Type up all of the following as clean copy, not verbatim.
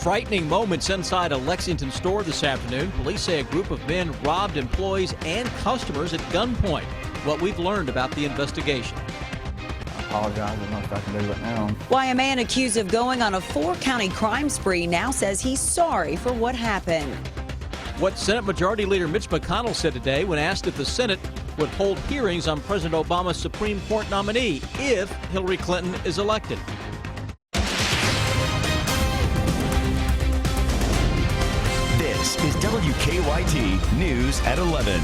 Frightening moments inside a Lexington store this afternoon. Police say a group of men robbed employees and customers at gunpoint. What we've learned about the investigation. I apologize. There's nothing I can do right now. Why a man accused of going on a 4-county crime spree now says he's sorry for what happened. What Senate Majority Leader Mitch McConnell said today when asked if the Senate would hold hearings on President Obama's Supreme Court nominee if Hillary Clinton is elected. This is WKYT News at 11.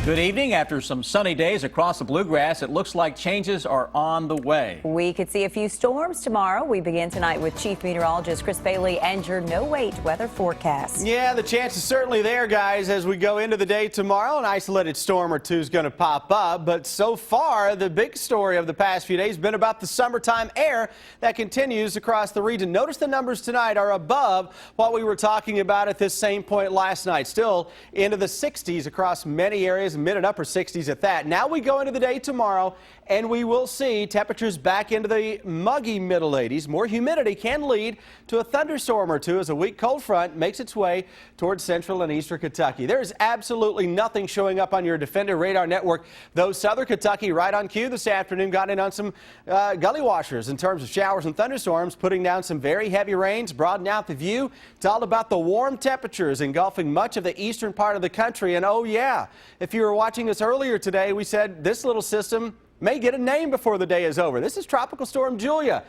Good evening. After some sunny days across the Bluegrass, it looks like changes are on the way. We could see a few storms tomorrow. We begin tonight with Chief Meteorologist Chris Bailey and your no-wait weather forecast. Yeah, the chance is certainly there, guys, as we go into the day tomorrow. An isolated storm or two is going to pop up, but so far, the big story of the past few days has been about the summertime air that continues across the region. Notice the numbers tonight are above what we were talking about at this same point last night. Still into the 60s across many areas. Mid and upper 60s at that. Now we go into the day tomorrow and we will see temperatures back into the muggy middle 80s. More humidity can lead to a thunderstorm or two as a weak cold front makes its way towards central and eastern Kentucky. There is absolutely nothing showing up on your Defender radar network, though southern Kentucky right on cue this afternoon got in on some gully washers in terms of showers and thunderstorms, putting down some very heavy rains, broadening out the view. It's all about the warm temperatures engulfing much of the eastern part of the country. And oh yeah, if you were watching us earlier today, we said this little system may get a name before the day is over. This is Tropical Storm Julia.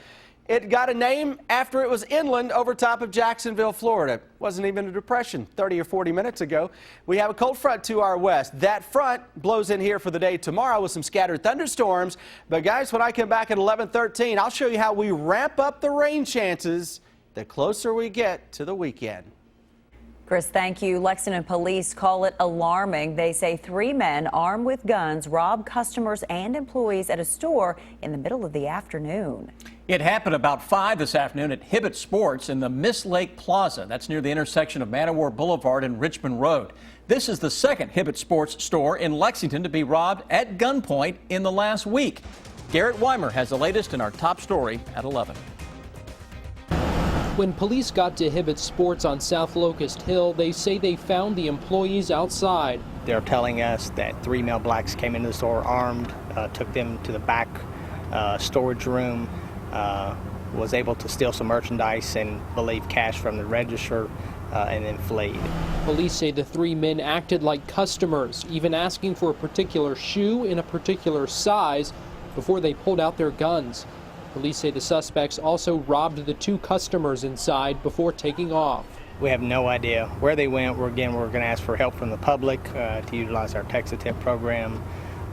It got a name after it was inland over top of Jacksonville, Florida. It wasn't even a depression 30 or 40 minutes ago. We have a cold front to our west. That front blows in here for the day tomorrow with some scattered thunderstorms. But guys, when I come back at 11:13, I'll show you how we ramp up the rain chances the closer we get to the weekend. Chris, thank you. Lexington police call it alarming. They say 3 men armed with guns robbed customers and employees at a store in the middle of the afternoon. It happened about 5 this afternoon at Hibbett Sports in the Miss Lake Plaza. That's near the intersection of Man o' War Boulevard and Richmond Road. This is the second Hibbett Sports store in Lexington to be robbed at gunpoint in the last week. Garrett Weimer has the latest in our top story at 11. When police got to Hibbett Sports on South Locust Hill, they say they found the employees outside. They're telling us that 3 male blacks came into the store armed, took them to the back storage room, was able to steal some merchandise and believe cash from the register, and then fled. Police say the 3 men acted like customers, even asking for a particular shoe in a particular size before they pulled out their guns. Police say the suspects also robbed the 2 customers inside before taking off. We have no idea where they went. We're going to ask for help from the public to utilize our Text-A-Tip program.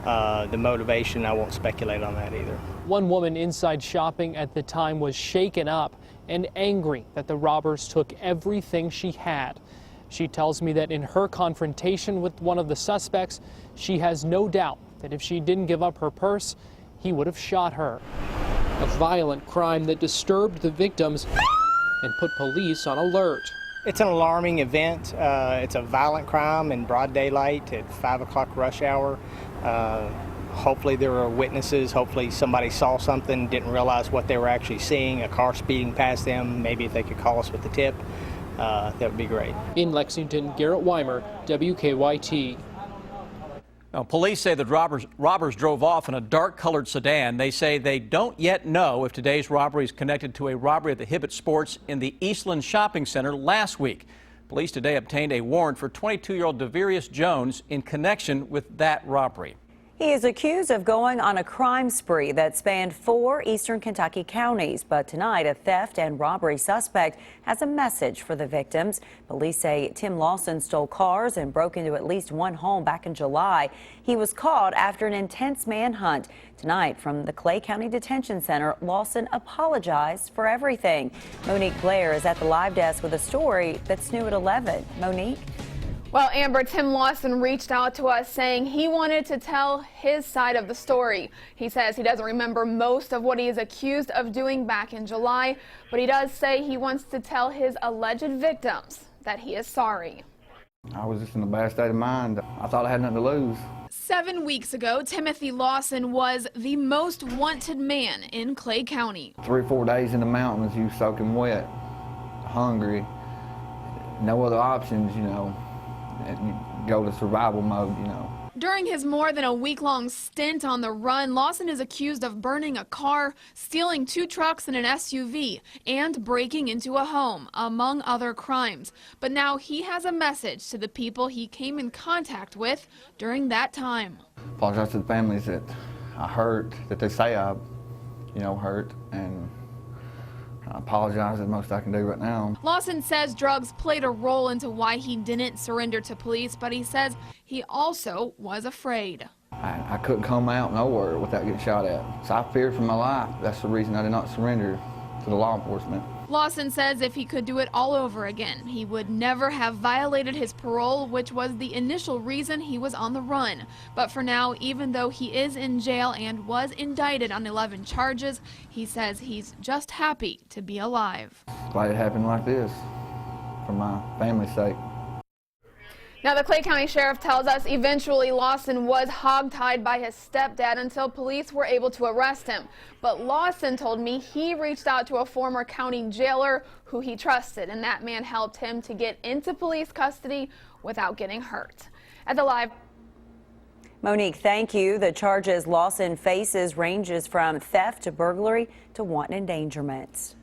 The motivation, I won't speculate on that either. One woman inside shopping at the time was shaken up and angry that the robbers took everything she had. She tells me that in her confrontation with one of the suspects, she has no doubt that if she didn't give up her purse, he would have shot her. A violent crime that disturbed the victims and put police on alert. It's an alarming event. It's a violent crime in broad daylight at 5 o'clock rush hour. Hopefully there were witnesses. Hopefully somebody saw something, didn't realize what they were actually seeing, a car speeding past them. Maybe if they could call us with the tip, that would be great. In Lexington, Garrett Weimer, WKYT. Now, police say the robbers drove off in a dark-colored sedan. They say they don't yet know if today's robbery is connected to a robbery at the Hibbett Sports in the Eastland Shopping Center last week. Police today obtained a warrant for 22-year-old Devarius Jones in connection with that robbery. He is accused of going on a crime spree that spanned 4 eastern Kentucky counties. But tonight, a theft and robbery suspect has a message for the victims. Police say Tim Lawson stole cars and broke into at least 1 home back in July. He was caught after an intense manhunt. Tonight, from the Clay County Detention Center, Lawson apologized for everything. Monique Blair is at the live desk with a story that's new at 11. Monique? Well, Amber, Tim Lawson reached out to us saying he wanted to tell his side of the story. He says he doesn't remember most of what he is accused of doing back in July, but he does say he wants to tell his alleged victims that he is sorry. I was just in a bad state of mind. I thought I had nothing to lose. 7 weeks ago, Timothy Lawson was the most wanted man in Clay County. 3 or 4 days in the mountains, you soaking wet. hungry, no other options, you know, and you go to survival mode, you know. During his more than a week-long stint on the run, Lawson is accused of burning a car, stealing 2 trucks and an SUV, and breaking into a home, among other crimes. But now he has a message to the people he came in contact with during that time. Apologize to the families that I hurt, that they say I, you know, hurt, and I apologize as most I can do right now. Lawson says drugs played a role into why he didn't surrender to police, but he says he also was afraid. I couldn't come out nowhere without getting shot at. So I feared for my life. That's the reason I did not surrender to the law enforcement. Lawson says if he could do it all over again, he would never have violated his parole, which was the initial reason he was on the run. But for now, even though he is in jail and was indicted on 11 charges, he says he's just happy to be alive. Glad it happened like this, for my family's sake. Now, the Clay County Sheriff tells us eventually Lawson was hogtied by his stepdad until police were able to arrest him. But Lawson told me he reached out to a former county jailer who he trusted, and that man helped him to get into police custody without getting hurt. At the live. Monique, thank you. The charges Lawson faces ranges from theft to burglary to wanton endangerment.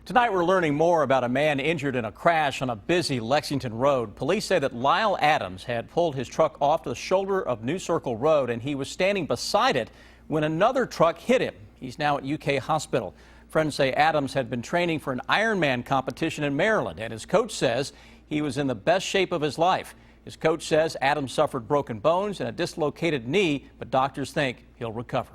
Tonight we're learning more about a man injured in a crash on a busy Lexington road. Police say that Lyle Adams had pulled his truck off the shoulder of New Circle Road and he was standing beside it when another truck hit him. He's now at UK Hospital. Friends say Adams had been training for an Ironman competition in Maryland, and his coach says he was in the best shape of his life. His coach says Adams suffered broken bones and a dislocated knee, but doctors think he'll recover.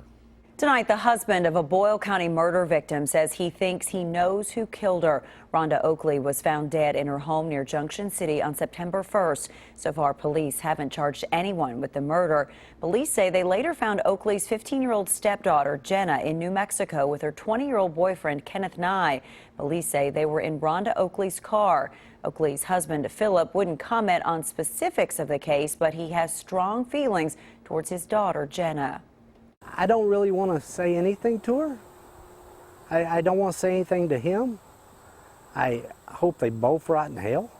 Tonight, the husband of a Boyle County murder victim says he thinks he knows who killed her. Rhonda Oakley was found dead in her home near Junction City on September 1st. So far, police haven't charged anyone with the murder. Police say they later found Oakley's 15-year-old stepdaughter, Jenna, in New Mexico with her 20-year-old boyfriend, Kenneth Nye. Police say they were in Rhonda Oakley's car. Oakley's husband, Philip, wouldn't comment on specifics of the case, but he has strong feelings towards his daughter, Jenna. I don't really want to say anything to her. I don't want to say anything to him. I hope they both rot in hell.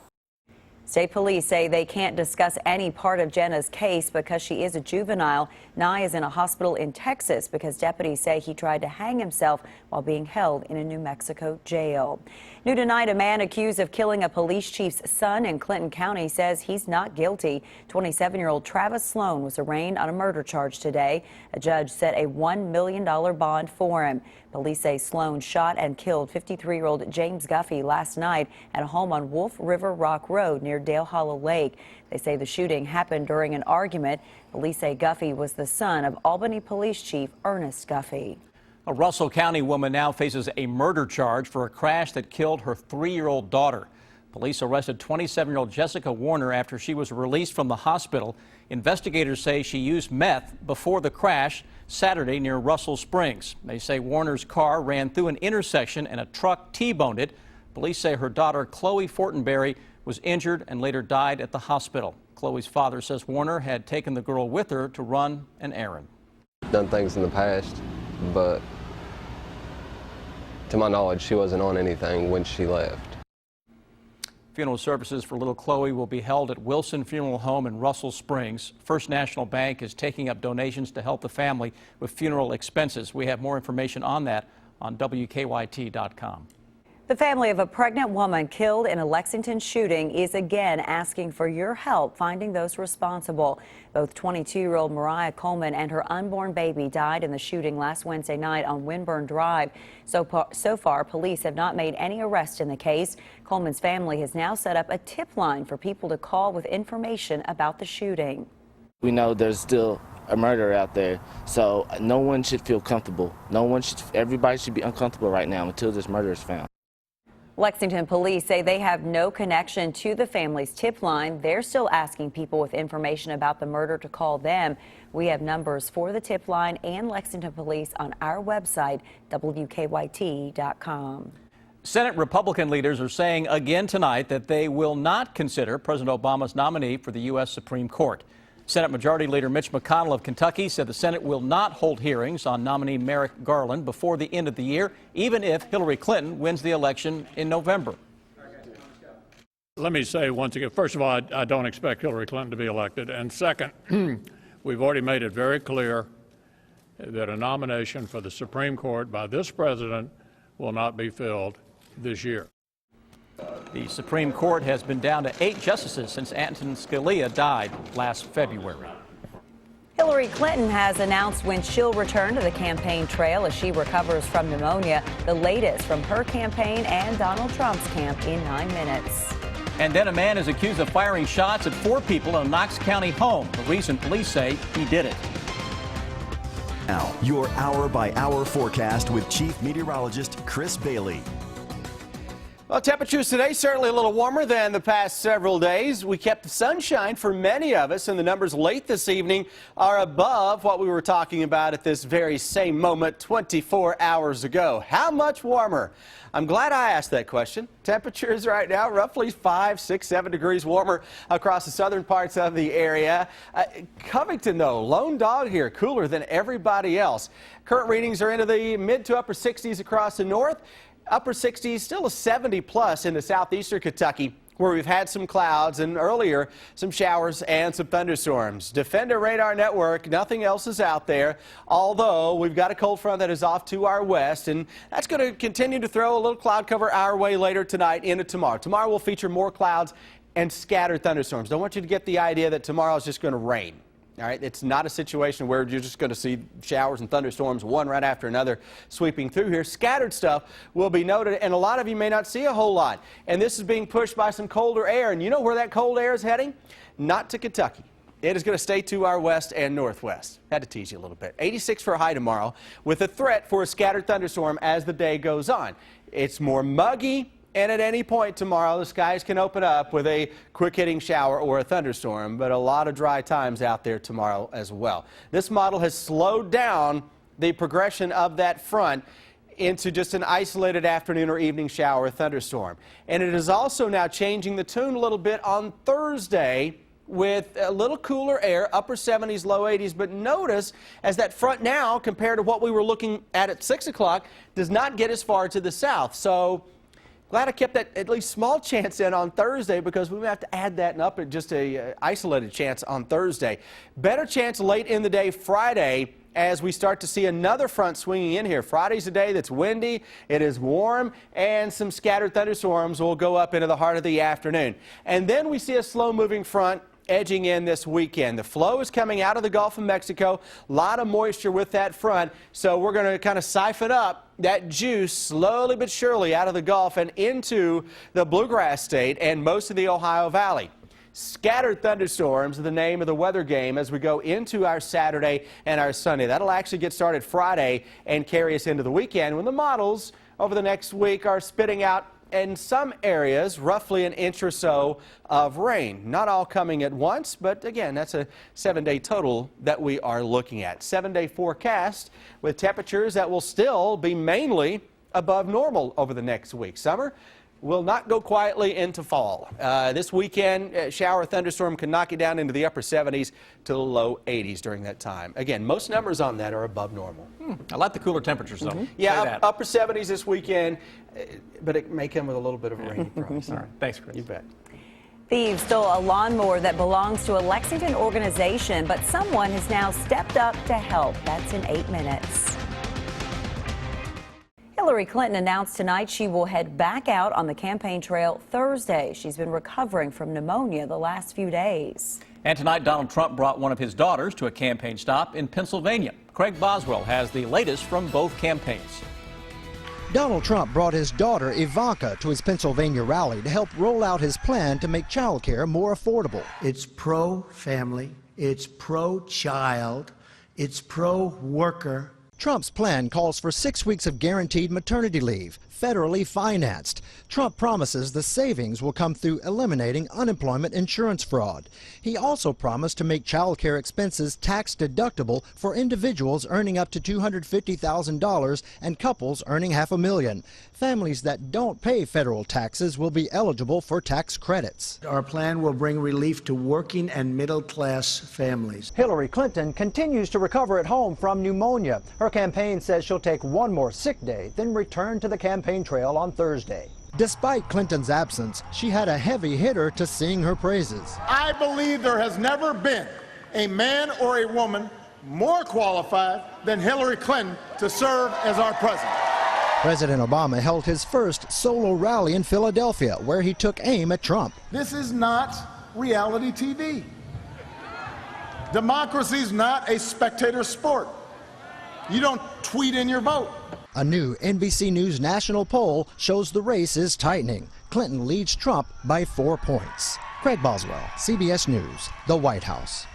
State police say they can't discuss any part of Jenna's case because she is a juvenile. Nye is in a hospital in Texas because deputies say he tried to hang himself while being held in a New Mexico jail. New tonight, a man accused of killing a police chief's son in Clinton County says he's not guilty. 27-year-old Travis Sloan was arraigned on a murder charge today. A judge set a $1 million bond for him. Police say Sloan shot and killed 53-year-old James Guffey last night at a home on Wolf River Rock Road near Dale Hollow Lake. They say the shooting happened during an argument. Police say Guffey was the son of Albany Police Chief Ernest Guffey. A Russell County woman now faces a murder charge for a crash that killed her 3-year-old daughter. Police arrested 27-year-old Jessica Warner after she was released from the hospital. Investigators say she used meth before the crash Saturday near Russell Springs. They say Warner's car ran through an intersection and a truck T-boned it. Police say her daughter, Chloe Fortenberry, was injured and later died at the hospital. Chloe's father says Warner had taken the girl with her to run an errand. Done things in the past, but to my knowledge, she wasn't on anything when she left. Funeral services for little Chloe will be held at Wilson Funeral Home in Russell Springs. First National Bank is taking up donations to help the family with funeral expenses. We have more information on that on WKYT.com. The family of a pregnant woman killed in a Lexington shooting is again asking for your help finding those responsible. Both 22-year-old Mariah Coleman and her unborn baby died in the shooting last Wednesday night on Winburn Drive. So far, police have not made any arrests in the case. Coleman's family has now set up a tip line for people to call with information about the shooting. We know there's still a murderer out there, so no one should feel comfortable. Everybody should be uncomfortable right now until this murderer is found. Lexington police say they have no connection to the family's tip line. They're still asking people with information about the murder to call them. We have numbers for the tip line and Lexington police on our website, WKYT.com. Senate Republican leaders are saying again tonight that they will not consider President Obama's nominee for the U.S. Supreme Court. Senate Majority Leader Mitch McConnell of Kentucky said the Senate will not hold hearings on nominee Merrick Garland before the end of the year, even if Hillary Clinton wins the election in November. Let me say once again, first of all, I don't expect Hillary Clinton to be elected. And second, we've already made it very clear that a nomination for the Supreme Court by this president will not be filled this year. The Supreme Court has been down to 8 justices since Antonin Scalia died last February. Hillary Clinton has announced when she'll return to the campaign trail as she recovers from pneumonia. The latest from her campaign and Donald Trump's camp in 9 minutes. And then a man is accused of firing shots at 4 people in a Knox County home. The reason police say he did it. Now, your hour-by-hour forecast with Chief Meteorologist Chris Bailey. Well, temperatures today certainly a little warmer than the past several days. We kept the sunshine for many of us, and the numbers late this evening are above what we were talking about at this very same moment 24 hours ago. How much warmer? I'm glad I asked that question. Temperatures right now roughly 5, 6, 7 degrees warmer across the southern parts of the area. Covington, though, lone dog here, cooler than everybody else. Current readings are into the mid to upper 60s across the north. Upper 60s, still a 70 plus in the southeastern Kentucky, where we've had some clouds and earlier some showers and some thunderstorms. Defender radar network, nothing else is out there, although we've got a cold front that is off to our west, and that's going to continue to throw a little cloud cover our way later tonight into tomorrow. Tomorrow will feature more clouds and scattered thunderstorms. Don't want you to get the idea that tomorrow is just going to rain. All right, it's not a situation where you're just going to see showers and thunderstorms one right after another sweeping through here. Scattered stuff will be noted, and a lot of you may not see a whole lot. And this is being pushed by some colder air. And you know where that cold air is heading? Not to Kentucky. It is going to stay to our west and northwest. Had to tease you a little bit. 86 for a high tomorrow, with a threat for a scattered thunderstorm as the day goes on. It's more muggy. And at any point tomorrow, the skies can open up with a quick-hitting shower or a thunderstorm, but a lot of dry times out there tomorrow as well. This model has slowed down the progression of that front into just an isolated afternoon or evening shower or thunderstorm. And it is also now changing the tune a little bit on Thursday with a little cooler air, upper 70s, low 80s. But notice as that front now, compared to what we were looking at 6 o'clock, does not get as far to the south. So glad I kept that at least small chance in on Thursday, because we may have to add that and up at just a isolated chance on Thursday. Better chance late in the day Friday as we start to see another front swinging in here. Friday's a day that's windy, it is warm, and some scattered thunderstorms will go up into the heart of the afternoon. And then we see a slow-moving front edging in this weekend. The flow is coming out of the Gulf of Mexico. A lot of moisture with that front, so we're going to kind of siphon up that juice slowly but surely out of the Gulf and into the Bluegrass State and most of the Ohio Valley. Scattered thunderstorms are the name of the weather game as we go into our Saturday and our Sunday. That'll actually get started Friday and carry us into the weekend when the models over the next week are spitting out in some areas roughly an inch or so of rain. Not all coming at once, but again, that's a 7-day total that we are looking at. 7-day forecast with temperatures that will still be mainly above normal over the next week. Summer will not go quietly into fall. This weekend, shower thunderstorm can knock you down into the upper 70s to the low 80s during that time. Again, most numbers on that are above normal. I like the cooler temperatures, though. Yeah, upper 70s this weekend, but it may come with a little bit of a rainy price. All right, thanks, Chris. You bet. Thieves stole a lawnmower that belongs to a Lexington organization, but someone has now stepped up to help. That's in 8 minutes. Hillary Clinton announced tonight she will head back out on the campaign trail Thursday. She's been recovering from pneumonia the last few days. And tonight, Donald Trump brought one of his daughters to a campaign stop in Pennsylvania. Craig Boswell has the latest from both campaigns. Donald Trump brought his daughter Ivanka to his Pennsylvania rally to help roll out his plan to make child care more affordable. It's pro-family, it's pro-child, it's pro-worker. Trump's plan calls for 6 weeks of guaranteed maternity leave, federally financed. Trump promises the savings will come through eliminating unemployment insurance fraud. He also promised to make child care expenses tax deductible for individuals earning up to $250,000 and couples earning $500,000. Families that don't pay federal taxes will be eligible for tax credits. Our plan will bring relief to working and middle-class families. Hillary Clinton continues to recover at home from pneumonia. Her campaign says she'll take one more sick day, then return to the campaign trail on Thursday. Despite Clinton's absence, she had a heavy hitter to sing her praises. I believe there has never been a man or a woman more qualified than Hillary Clinton to serve as our president. President Obama held his first solo rally in Philadelphia, where he took aim at Trump. This is not reality TV. Democracy is not a spectator sport. You don't tweet in your vote. A new NBC News national poll shows the race is tightening. Clinton leads Trump by 4 points. Craig Boswell, CBS News, the White House.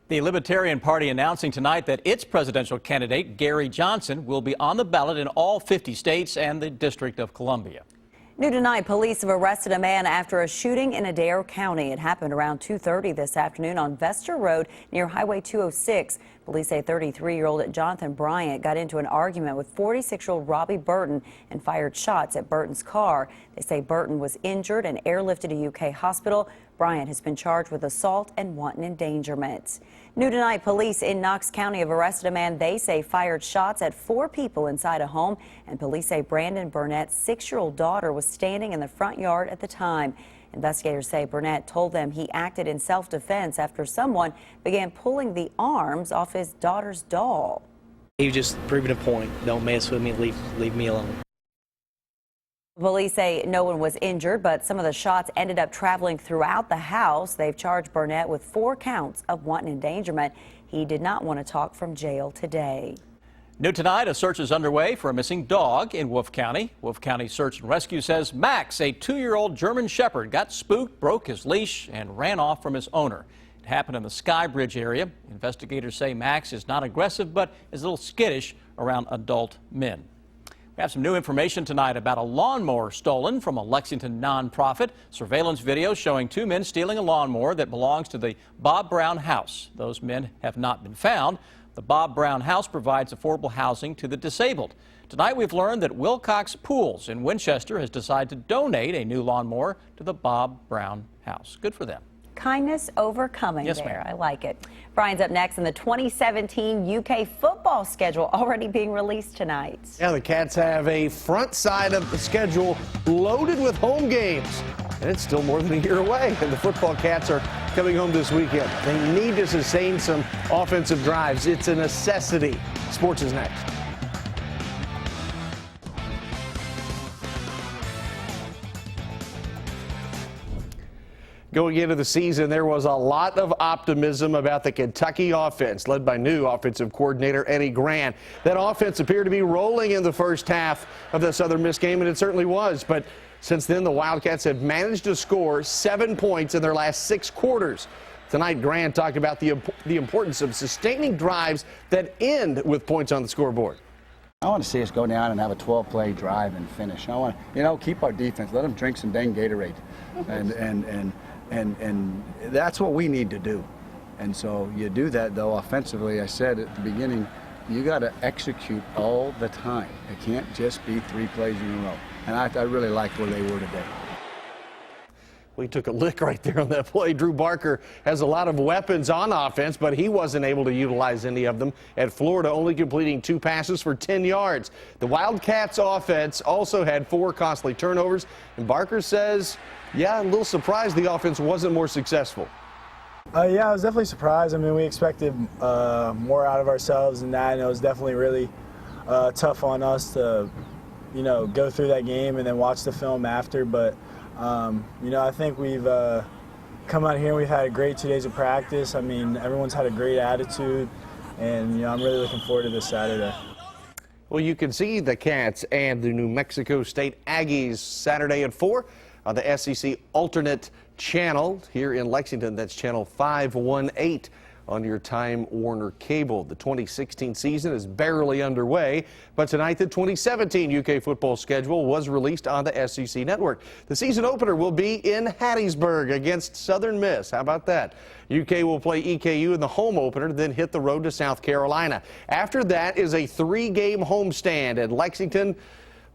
The Libertarian Party announcing tonight that its presidential candidate, Gary Johnson, will be on the ballot in all 50 states and the District of Columbia. New tonight, police have arrested a man after a shooting in Adair County. It happened around 2:30 this afternoon on Vester Road near Highway 206. Police say 33-year-old Jonathan Bryant got into an argument with 46-year-old Robbie Burton and fired shots at Burton's car. They say Burton was injured and airlifted to UK hospital. Bryant has been charged with assault and wanton endangerment. New tonight, police in Knox County have arrested a man they say fired shots at 4 people inside a home, and police say Brandon Burnett's 6-year-old daughter was standing in the front yard at the time. Investigators say Burnett told them he acted in self-defense after someone began pulling the arms off his daughter's doll. He was just proving a point. Don't mess with me, leave me alone. Police say no one was injured, but some of the shots ended up traveling throughout the house. They've charged Burnett with 4 counts of wanton endangerment. He did not want to talk from jail today. New tonight, a search is underway for a missing dog in Wolfe County. Wolfe County Search and Rescue says Max, a 2-year-old German Shepherd, got spooked, broke his leash, and ran off from his owner. It happened in the Sky Bridge area. Investigators say Max is not aggressive, but is a little skittish around adult men. We have some new information tonight about a lawnmower stolen from a Lexington nonprofit. Surveillance video showing 2 men stealing a lawnmower that belongs to the Bob Brown House. Those men have not been found. The Bob Brown House provides affordable housing to the disabled. Tonight we've learned that Wilcox Pools in Winchester has decided to donate a new lawnmower to the Bob Brown House. Good for them. Kindness overcoming. Yes, there. ma'am. I like it. Brian's up next in the 2017 UK football schedule already being released tonight. Yeah, the Cats have a front side of the schedule loaded with home games. And it's still more than a year away. And the football Cats are coming home this weekend. They need to sustain some offensive drives. It's a necessity. Sports is next. Going into the season, there was a lot of optimism about the Kentucky offense, led by new offensive coordinator Eddie Grant. That offense appeared to be rolling in the first half of the Southern Miss game, and it certainly was. But since then, the Wildcats have managed to score 7 points in their last 6 quarters. Tonight, Grant talked about the importance of sustaining drives that end with points on the scoreboard. I want to see us go down and have a 12-play drive and finish. I want to, keep our defense. Let them drink some dang Gatorade, and that's what we need to do. And so you do that, though, offensively. I said at the beginning, you got to execute all the time. It can't just be 3 plays in a row. And I really liked where they were today. We took a lick right there on that play. Drew Barker has a lot of weapons on offense, but he wasn't able to utilize any of them at Florida, only completing 2 passes for 10 yards. The Wildcats offense also had 4 costly turnovers, and Barker says, yeah, a little surprised the offense wasn't more successful. Yeah, I was definitely surprised. I mean, we expected more out of ourselves than that, and it was definitely really tough on us to, go through that game and then watch the film after. But, I think we've come out here and we've had a great 2 days of practice. I mean, everyone's had a great attitude, and, I'm really looking forward to this Saturday. Well, you can see the Cats and the New Mexico State Aggies Saturday at 4 on the SEC alternate channel here in Lexington. That's channel 518 on your Time Warner cable. The 2016 season is barely underway, but tonight the 2017 UK football schedule was released on the SEC network. The season opener will be in Hattiesburg against Southern Miss. How about that? UK will play EKU in the home opener, then hit the road to South Carolina. After that is a 3-game homestand at Lexington.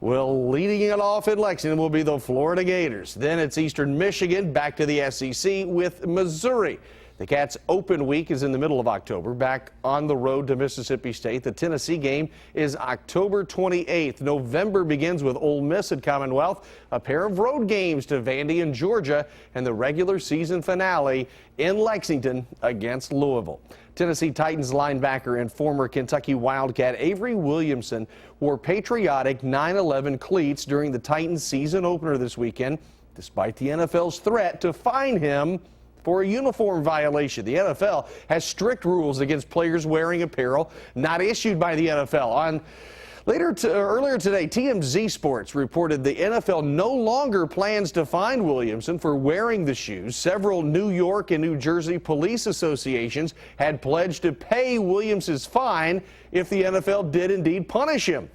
Well, leading it off in Lexington will be the Florida Gators. Then it's Eastern Michigan, back to the SEC with Missouri. The Cats' open week is in the middle of October. Back on the road to Mississippi State, the Tennessee game is October 28th. November begins with Ole Miss at Commonwealth, a pair of road games to Vandy and Georgia, and the regular season finale in Lexington against Louisville. Tennessee Titans linebacker and former Kentucky Wildcat Avery Williamson wore patriotic 9/11 cleats during the Titans season opener this weekend, despite the NFL's threat to fine him for a uniform violation. The NFL has strict rules against players wearing apparel not issued by the NFL. Earlier today, TMZ Sports reported the NFL no longer plans to fine Williamson for wearing the shoes. Several New York and New Jersey police associations had pledged to pay Williamson's fine if the NFL did indeed punish him.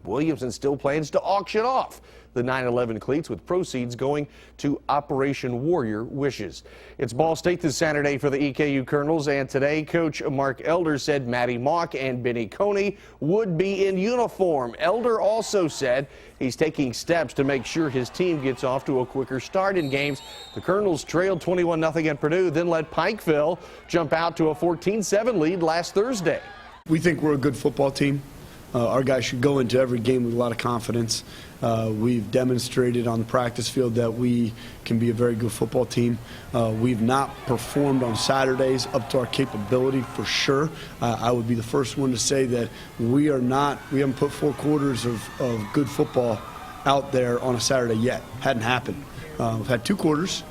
Williamson still plans to auction off the 9/11 cleats, with proceeds going to Operation Warrior Wishes. It's Ball State this Saturday for the EKU Colonels, and today Coach Mark Elder said Matty Mock and Benny Coney would be in uniform. Elder also said he's taking steps to make sure his team gets off to a quicker start in games. The Colonels trailed 21-0 at Purdue, then let Pikeville jump out to a 14-7 lead last Thursday. We think we're a good football team. Our guys should go into every game with a lot of confidence. We've demonstrated on the practice field that we can be a very good football team. We've not performed on Saturdays up to our capability for sure. I would be the first one to say that we haven't put 4 quarters of good football out there on a Saturday yet. Hadn't happened. We've had 2 quarters.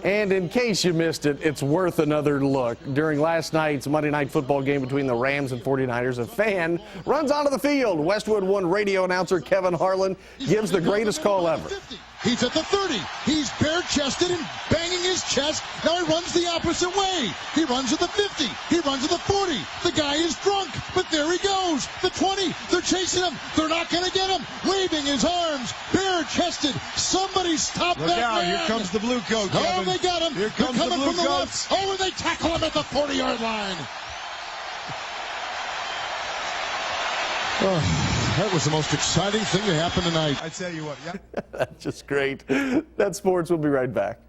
And in case you missed it, it's worth another look. During last night's Monday Night Football game between the Rams and 49ers, a fan runs onto the field. Westwood One radio announcer Kevin Harlan gives the greatest call ever. He's at the 30. He's bare-chested and banging his chest. Now he runs the opposite way. He runs at the 50. He runs at the 40. The guy is drunk, but there he goes. The 20. They're chasing him. They're not going to get him. Waving his arms, bare-chested. Somebody stop that man. Here comes the blue coat, Kevin. Oh, they got him. Here comes They're coming the blue from the coats. left. Oh, and they tackle him at the 40-yard line. That was the most exciting thing to happen tonight. I tell you what, yeah. That's just great. That's sports. We'll be right back.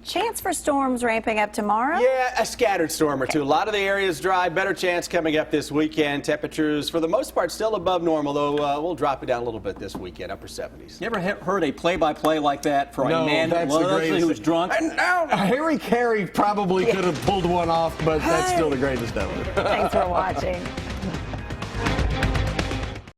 Chance for storms ramping up tomorrow? Yeah, a scattered storm or two. A lot of the areas dry. Better chance coming up this weekend. Temperatures, for the most part, still above normal, though we'll drop it down a little bit this weekend, upper 70s. You ever heard a play-by-play like that for a man who was drunk? And now, Harry Carey probably could have pulled one off, but that's still the greatest ever. Thanks for watching.